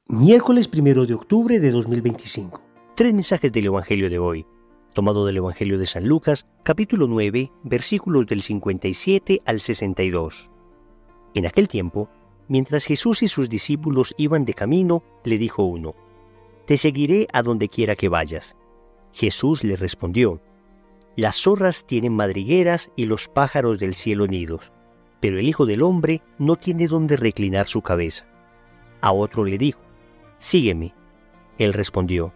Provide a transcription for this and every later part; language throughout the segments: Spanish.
Miércoles 1 de octubre de 2025. Tres mensajes del Evangelio de hoy, tomado del Evangelio de San Lucas, capítulo 9, versículos del 57 al 62. En aquel tiempo, mientras Jesús y sus discípulos iban de camino, le dijo uno: «Te seguiré a donde quiera que vayas». Jesús le respondió: «Las zorras tienen madrigueras y los pájaros del cielo nidos, pero el Hijo del Hombre no tiene donde reclinar su cabeza». A otro le dijo: «Sígueme». Él respondió: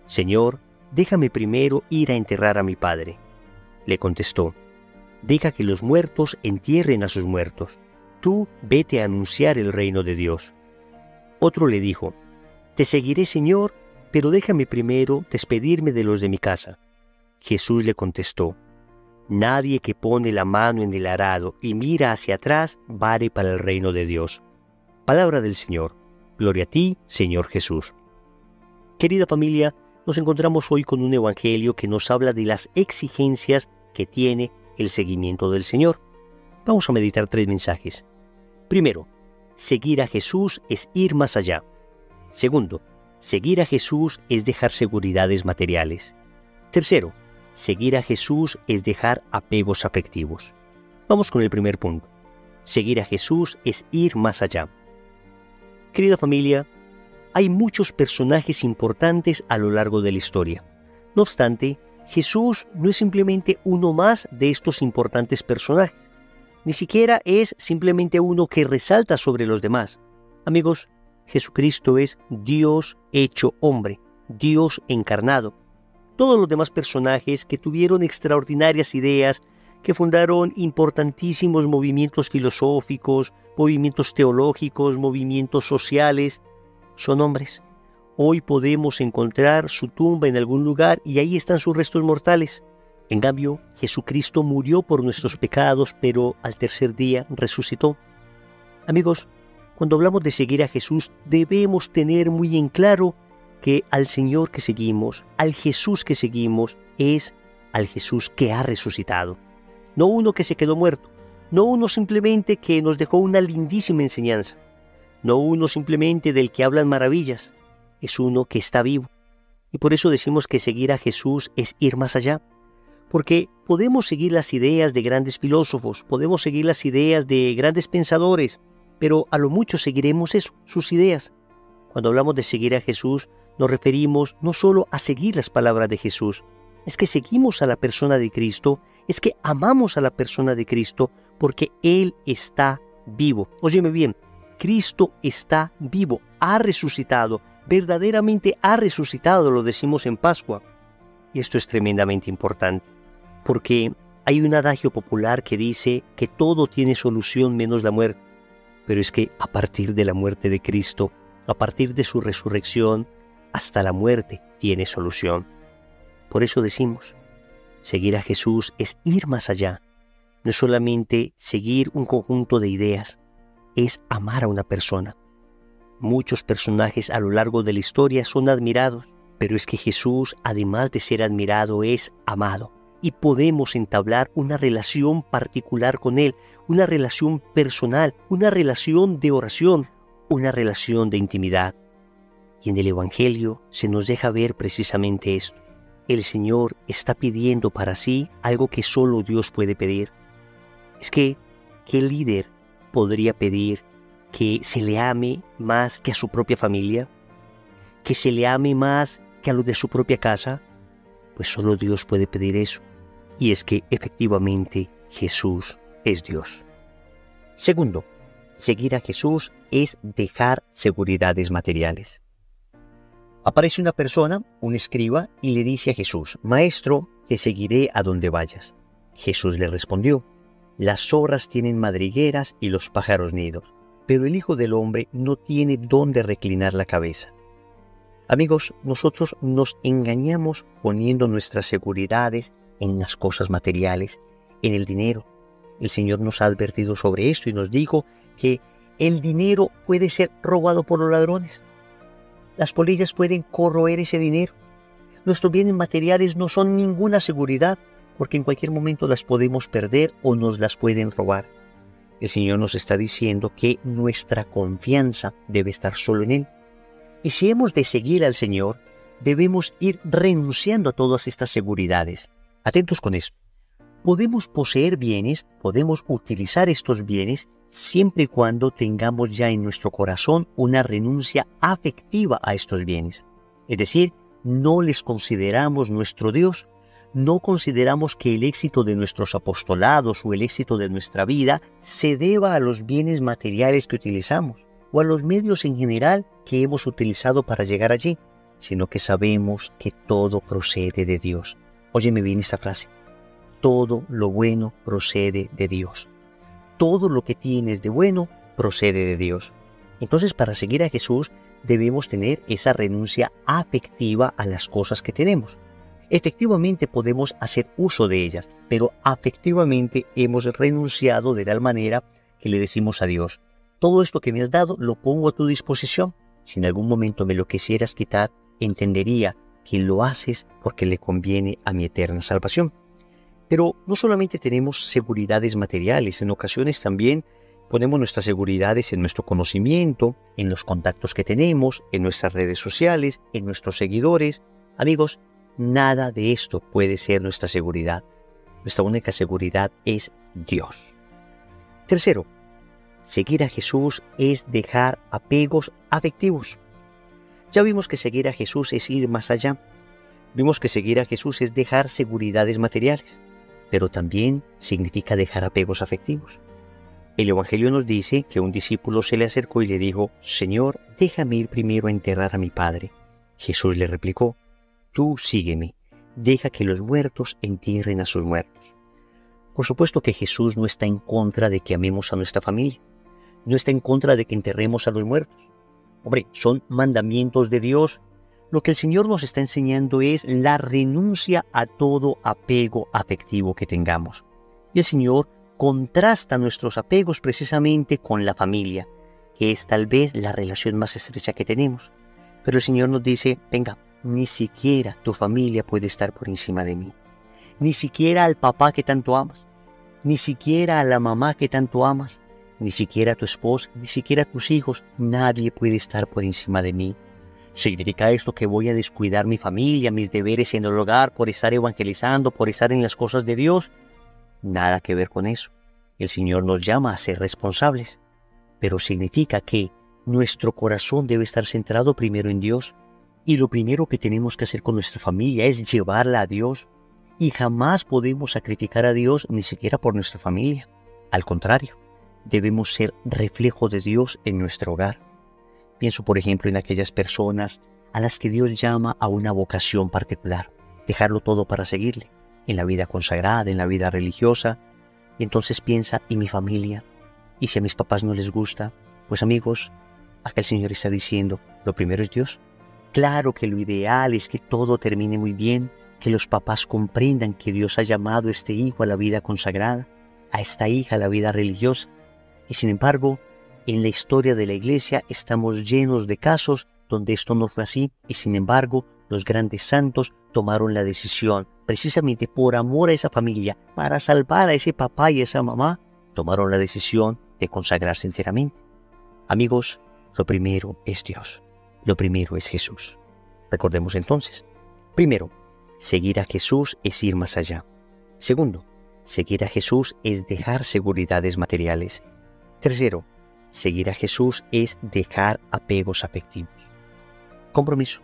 «Señor, déjame primero ir a enterrar a mi padre». Le contestó: «Deja que los muertos entierren a sus muertos. Tú vete a anunciar el reino de Dios». Otro le dijo: «Te seguiré, Señor, pero déjame primero despedirme de los de mi casa». Jesús le contestó: «Nadie que pone la mano en el arado y mira hacia atrás vale para el reino de Dios». Palabra del Señor. Gloria a ti, Señor Jesús. Querida familia, nos encontramos hoy con un evangelio que nos habla de las exigencias que tiene el seguimiento del Señor. Vamos a meditar tres mensajes. Primero, seguir a Jesús es ir más allá. Segundo, seguir a Jesús es dejar seguridades materiales. Tercero, seguir a Jesús es dejar apegos afectivos. Vamos con el primer punto. Seguir a Jesús es ir más allá. Querida familia, hay muchos personajes importantes a lo largo de la historia. No obstante, Jesús no es simplemente uno más de estos importantes personajes. Ni siquiera es simplemente uno que resalta sobre los demás. Amigos, Jesucristo es Dios hecho hombre, Dios encarnado. Todos los demás personajes que tuvieron extraordinarias ideas, que fundaron importantísimos movimientos filosóficos, movimientos teológicos, movimientos sociales, son hombres. Hoy podemos encontrar su tumba en algún lugar y ahí están sus restos mortales. En cambio, Jesucristo murió por nuestros pecados, pero al tercer día resucitó. Amigos, cuando hablamos de seguir a Jesús, debemos tener muy en claro que al Señor que seguimos, al Jesús que seguimos, es al Jesús que ha resucitado. No uno que se quedó muerto, no uno simplemente que nos dejó una lindísima enseñanza, no uno simplemente del que hablan maravillas, es uno que está vivo. Y por eso decimos que seguir a Jesús es ir más allá, porque podemos seguir las ideas de grandes filósofos, podemos seguir las ideas de grandes pensadores, pero a lo mucho seguiremos eso, sus ideas. Cuando hablamos de seguir a Jesús, nos referimos no solo a seguir las palabras de Jesús, es que seguimos a la persona de Cristo, es que amamos a la persona de Cristo porque Él está vivo. Óyeme bien, Cristo está vivo, ha resucitado, verdaderamente ha resucitado, lo decimos en Pascua. Y esto es tremendamente importante, porque hay un adagio popular que dice que todo tiene solución menos la muerte. Pero es que a partir de la muerte de Cristo, a partir de su resurrección, hasta la muerte tiene solución. Por eso decimos, seguir a Jesús es ir más allá. No es solamente seguir un conjunto de ideas, es amar a una persona. Muchos personajes a lo largo de la historia son admirados, pero es que Jesús, además de ser admirado, es amado. Y podemos entablar una relación particular con Él, una relación personal, una relación de oración, una relación de intimidad. Y en el Evangelio se nos deja ver precisamente esto. El Señor está pidiendo para sí algo que solo Dios puede pedir. Es que, ¿qué líder podría pedir que se le ame más que a su propia familia? ¿Que se le ame más que a los de su propia casa? Pues solo Dios puede pedir eso. Y es que efectivamente Jesús es Dios. Segundo, seguir a Jesús es dejar seguridades materiales. Aparece una persona, un escriba, y le dice a Jesús: «Maestro, te seguiré a donde vayas». Jesús le respondió: «Las zorras tienen madrigueras y los pájaros nidos, pero el Hijo del Hombre no tiene dónde reclinar la cabeza». Amigos, nosotros nos engañamos poniendo nuestras seguridades en las cosas materiales, en el dinero. El Señor nos ha advertido sobre esto y nos dijo que el dinero puede ser robado por los ladrones. Las polillas pueden corroer ese dinero. Nuestros bienes materiales no son ninguna seguridad, porque en cualquier momento las podemos perder o nos las pueden robar. El Señor nos está diciendo que nuestra confianza debe estar solo en Él. Y si hemos de seguir al Señor, debemos ir renunciando a todas estas seguridades. Atentos con esto. Podemos poseer bienes, podemos utilizar estos bienes siempre y cuando tengamos ya en nuestro corazón una renuncia afectiva a estos bienes. Es decir, no les consideramos nuestro Dios, no consideramos que el éxito de nuestros apostolados o el éxito de nuestra vida se deba a los bienes materiales que utilizamos o a los medios en general que hemos utilizado para llegar allí, sino que sabemos que todo procede de Dios. Óyeme bien esta frase. Todo lo bueno procede de Dios. Todo lo que tienes de bueno procede de Dios. Entonces, para seguir a Jesús, debemos tener esa renuncia afectiva a las cosas que tenemos. Efectivamente podemos hacer uso de ellas, pero afectivamente hemos renunciado de tal manera que le decimos a Dios: todo esto que me has dado lo pongo a tu disposición. Si en algún momento me lo quisieras quitar, entendería que lo haces porque le conviene a mi eterna salvación. Pero no solamente tenemos seguridades materiales, en ocasiones también ponemos nuestras seguridades en nuestro conocimiento, en los contactos que tenemos, en nuestras redes sociales, en nuestros seguidores. Amigos, nada de esto puede ser nuestra seguridad. Nuestra única seguridad es Dios. Tercero, seguir a Jesús es dejar apegos afectivos. Ya vimos que seguir a Jesús es ir más allá. Vimos que seguir a Jesús es dejar seguridades materiales, pero también significa dejar apegos afectivos. El Evangelio nos dice que un discípulo se le acercó y le dijo: Señor, déjame ir primero a enterrar a mi padre. Jesús le replicó: tú sígueme, deja que los muertos entierren a sus muertos. Por supuesto que Jesús no está en contra de que amemos a nuestra familia, no está en contra de que enterremos a los muertos. Hombre, son mandamientos de Dios. Lo que el Señor nos está enseñando es la renuncia a todo apego afectivo que tengamos. Y el Señor contrasta nuestros apegos precisamente con la familia, que es tal vez la relación más estrecha que tenemos. Pero el Señor nos dice: venga, ni siquiera tu familia puede estar por encima de mí. Ni siquiera al papá que tanto amas, ni siquiera a la mamá que tanto amas, ni siquiera a tu esposa, ni siquiera a tus hijos. Nadie puede estar por encima de mí. ¿Significa esto que voy a descuidar mi familia, mis deberes en el hogar por estar evangelizando, por estar en las cosas de Dios? Nada que ver con eso. El Señor nos llama a ser responsables, pero significa que nuestro corazón debe estar centrado primero en Dios, y lo primero que tenemos que hacer con nuestra familia es llevarla a Dios, y jamás podemos sacrificar a Dios ni siquiera por nuestra familia. Al contrario, debemos ser reflejo de Dios en nuestro hogar. Pienso, por ejemplo, en aquellas personas a las que Dios llama a una vocación particular, dejarlo todo para seguirle, en la vida consagrada, en la vida religiosa. Y entonces piensa: ¿y mi familia? ¿Y si a mis papás no les gusta? Pues amigos, acá el Señor está diciendo: lo primero es Dios. Claro que lo ideal es que todo termine muy bien, que los papás comprendan que Dios ha llamado a este hijo a la vida consagrada, a esta hija a la vida religiosa. Y sin embargo, en la historia de la Iglesia estamos llenos de casos donde esto no fue así, y sin embargo los grandes santos tomaron la decisión, precisamente por amor a esa familia, para salvar a ese papá y a esa mamá, tomaron la decisión de consagrarse enteramente. Amigos, lo primero es Dios, lo primero es Jesús. Recordemos entonces: primero, seguir a Jesús es ir más allá. Segundo, seguir a Jesús es dejar seguridades materiales. Tercero, seguir a Jesús es dejar apegos afectivos. Compromiso.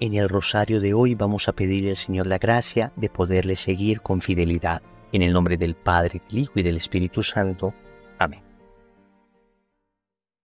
En el rosario de hoy vamos a pedirle al Señor la gracia de poderle seguir con fidelidad. En el nombre del Padre, del Hijo y del Espíritu Santo. Amén.